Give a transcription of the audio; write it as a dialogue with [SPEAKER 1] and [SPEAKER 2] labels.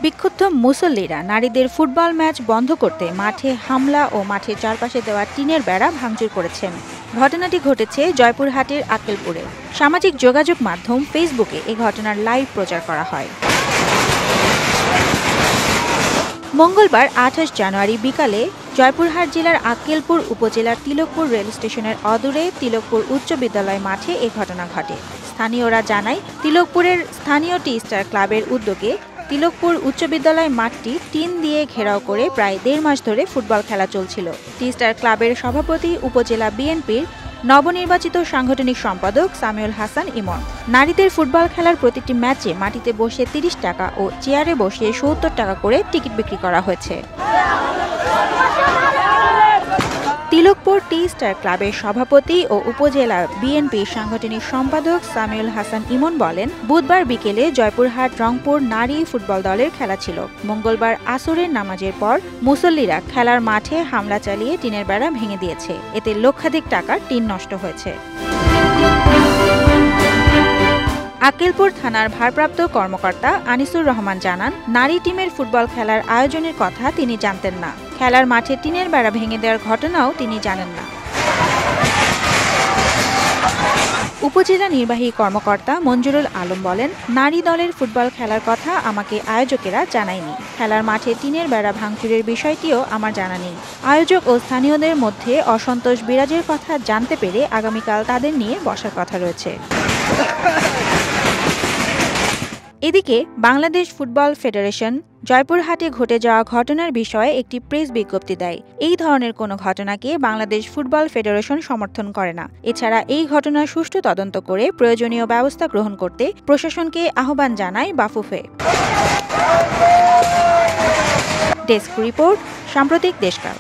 [SPEAKER 1] বিক্ষুব্ধ মুসল্লিরা নারীদের ফুটবল ম্যাচ বন্ধ করতে মাঠে হামলা ও মাঠের চারপাশে দেওয়া টিনের বেড়া ভাঙচুর করেছেন। ঘটনাটি ঘটেছে জয়পুরহাটের আক্কেলপুরে। সামাজিক যোগাযোগ মাধ্যম ফেসবুকে এই ঘটনার লাইভ প্রচার করা হয়। মঙ্গলবার ২৮ জানুয়ারি বিকালে জয়পুরহাট জেলার আক্কেলপুর উপজেলার তিলকপুর রেল স্টেশনের অদূরে তিলকপুর উচ্চ বিদ্যালয় মাঠে এ ঘটনা ঘটে। স্থানীয়রা জানায়, তিলকপুরের স্থানীয় টি স্টার ক্লাবের উদ্যোগে তিলকপুর উচ্চ বিদ্যালয় মাঠটি টিন দিয়ে ঘেরাও করে প্রায় ১.৫ মাস ধরে ফুটবল খেলা চলছিল। টি স্টার ক্লাবের সভাপতি উপজেলা বিএনপির নবনির্বাচিত সাংগঠনিক সম্পাদক সামিউল হাসান ইমন নারীদের ফুটবল খেলার প্রতিটি ম্যাচে মাটিতে বসে ৩০ টাকা ও চেয়ারে বসে ৭০ টাকা করে টিকিট বিক্রি করা হয়েছে। তিলকপুর টি স্টার ক্লাবের সভাপতি ও উপজেলা বিএনপির সাংগঠনিক সম্পাদক সামিউল হাসান ইমন বলেন, বুধবার বিকেলে জয়পুরহাট রংপুর নারী ফুটবল দলের খেলা ছিল। মঙ্গলবার আসরের নামাজের পর মুসল্লিরা খেলার মাঠে হামলা চালিয়ে টিনের বেড়া ভেঙে দিয়েছে। এতে লক্ষাধিক টাকার টিন নষ্ট হয়েছে। আক্কেলপুর থানার ভারপ্রাপ্ত কর্মকর্তা আনিসুর রহমান জানান, নারী টিমের ফুটবল খেলার আয়োজনের কথা তিনি জানতেন না। খেলার মাঠে টিনের বেড়া ভেঙে দেওয়ার ঘটনাও তিনি জানেন না। উপজেলা নির্বাহী কর্মকর্তা মঞ্জুরুল আলম বলেন, নারী দলের ফুটবল খেলার কথা আমাকে আয়োজকেরা জানায়নি। খেলার মাঠে টিনের বেড়া ভাঙচুরের বিষয়টিও আমার জানা নেই। আয়োজক ও স্থানীয়দের মধ্যে অসন্তোষ বিরাজের কথা জানতে পেরে আগামীকাল তাদের নিয়ে বসার কথা রয়েছে। এদিকে বাংলাদেশ ফুটবল ফেডারেশন জয়পুরহাটে ঘটে যাওয়া ঘটনার বিষয়ে একটি প্রেস বিজ্ঞপ্তি দেয়। এই ধরনের কোনো ঘটনাকে বাংলাদেশ ফুটবল ফেডারেশন সমর্থন করে না। এছাড়া এই ঘটনার সুষ্ঠু তদন্ত করে প্রয়োজনীয় ব্যবস্থা গ্রহণ করতে প্রশাসনকে আহ্বান জানায় বাফুফে। ডেস্ক রিপোর্ট, সাম্প্রতিক দেশকাল।